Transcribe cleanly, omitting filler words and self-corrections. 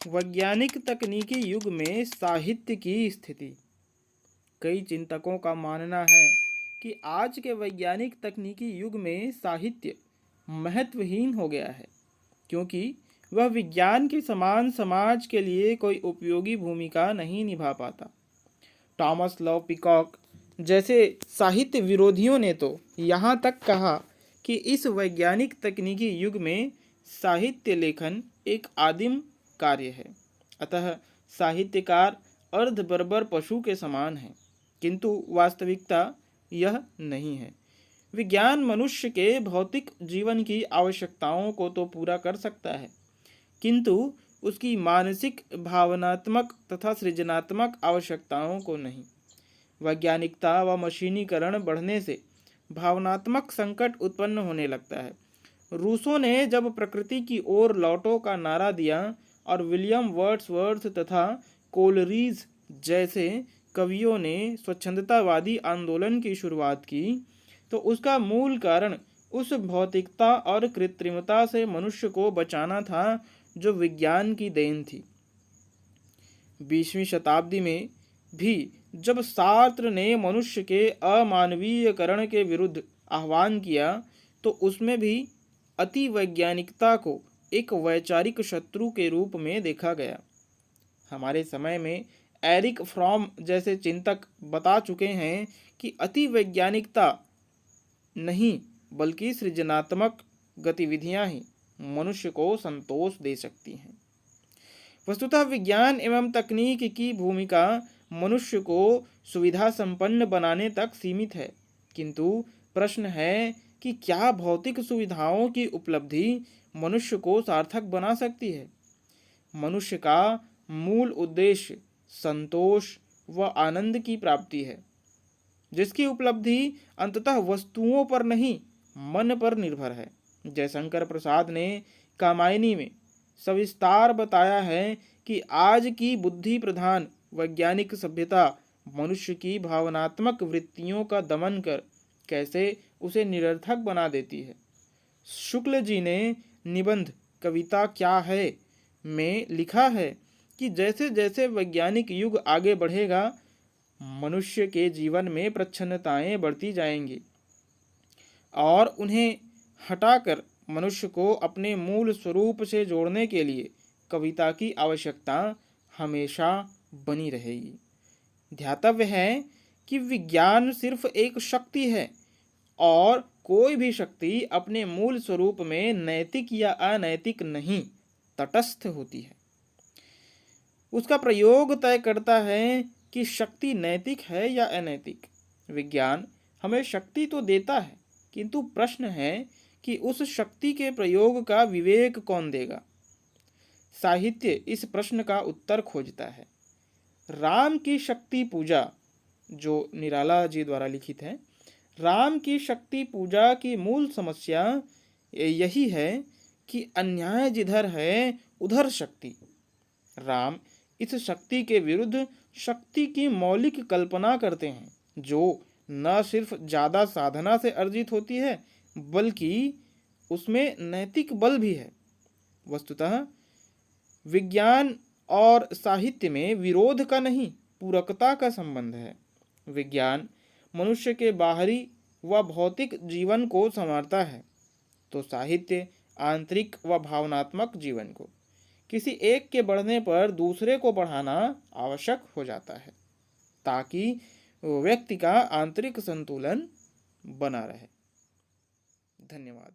वैज्ञानिक तकनीकी युग में साहित्य की स्थिति। कई चिंतकों का मानना है कि आज के वैज्ञानिक तकनीकी युग में साहित्य महत्वहीन हो गया है, क्योंकि वह विज्ञान के समान समाज के लिए कोई उपयोगी भूमिका नहीं निभा पाता। टॉमस लव पिकॉक जैसे साहित्य विरोधियों ने तो यहाँ तक कहा कि इस वैज्ञानिक तकनीकी युग में साहित्य लेखन एक आदिम कार्य है। अतः साहित्यकार अर्धबर्बर पशु के समान है, किंतु वास्तविकता यह नहीं है। विज्ञान मनुष्य के भौतिक जीवन की आवश्यकताओं को तो पूरा कर सकता है, किंतु उसकी मानसिक, भावनात्मक तथा सृजनात्मक आवश्यकताओं को नहीं। वैज्ञानिकता व मशीनीकरण बढ़ने से भावनात्मक संकट उत्पन्न होने लगता है। रूसो ने जब प्रकृति की ओर लौटो का नारा दिया और विलियम वर्ड्सवर्थ तथा कोलरीज जैसे कवियों ने स्वच्छंदतावादी आंदोलन की शुरुआत की, तो उसका मूल कारण उस भौतिकता और कृत्रिमता से मनुष्य को बचाना था जो विज्ञान की देन थी। 20वीं शताब्दी में भी जब सार्त्र ने मनुष्य के अमानवीयकरण के विरुद्ध आह्वान किया, तो उसमें भी अति वैज्ञानिकता को एक वैचारिक शत्रु के रूप में देखा गया। हमारे समय में एरिक फ्रॉम जैसे चिंतक बता चुके हैं कि अति वैज्ञानिकता नहीं बल्कि सृजनात्मक गतिविधियां ही मनुष्य को संतोष दे सकती हैं। वस्तुतः विज्ञान एवं तकनीक की भूमिका मनुष्य को सुविधा संपन्न बनाने तक सीमित है, किंतु प्रश्न है कि क्या भौतिक सुविधाओं की उपलब्धि मनुष्य को सार्थक बना सकती है। मनुष्य का मूल उद्देश्य संतोष व आनंद की प्राप्ति है, जिसकी उपलब्धि अंततः वस्तुओं पर नहीं, मन पर निर्भर है। जयशंकर प्रसाद ने कामायनी में सविस्तार बताया है कि आज की बुद्धि प्रधान वैज्ञानिक सभ्यता मनुष्य की भावनात्मक वृत्तियों का दमन कर कैसे उसे निरर्थक बना देती है। शुक्ल जी ने निबंध कविता क्या है में लिखा है कि जैसे जैसे वैज्ञानिक युग आगे बढ़ेगा, मनुष्य के जीवन में प्रच्छन्नताएं बढ़ती जाएंगी और उन्हें हटाकर मनुष्य को अपने मूल स्वरूप से जोड़ने के लिए कविता की आवश्यकता हमेशा बनी रहेगी। ध्यातव्य है कि विज्ञान सिर्फ एक शक्ति है और कोई भी शक्ति अपने मूल स्वरूप में नैतिक या अनैतिक नहीं, तटस्थ होती है। उसका प्रयोग तय करता है कि शक्ति नैतिक है या अनैतिक। विज्ञान हमें शक्ति तो देता है, किंतु प्रश्न है कि उस शक्ति के प्रयोग का विवेक कौन देगा। साहित्य इस प्रश्न का उत्तर खोजता है। राम की शक्ति पूजा, जो निराला जी द्वारा लिखित है, राम की शक्ति पूजा की मूल समस्या यही है कि अन्याय जिधर है उधर शक्ति। राम इस शक्ति के विरुद्ध शक्ति की मौलिक कल्पना करते हैं, जो न सिर्फ ज्यादा साधना से अर्जित होती है बल्कि उसमें नैतिक बल भी है। वस्तुतः विज्ञान और साहित्य में विरोध का नहीं, पूरकता का संबंध है। विज्ञान मनुष्य के बाहरी व भौतिक जीवन को संवारता है, तो साहित्य आंतरिक व भावनात्मक जीवन को। किसी एक के बढ़ने पर दूसरे को बढ़ाना आवश्यक हो जाता है, ताकि व्यक्ति का आंतरिक संतुलन बना रहे। धन्यवाद।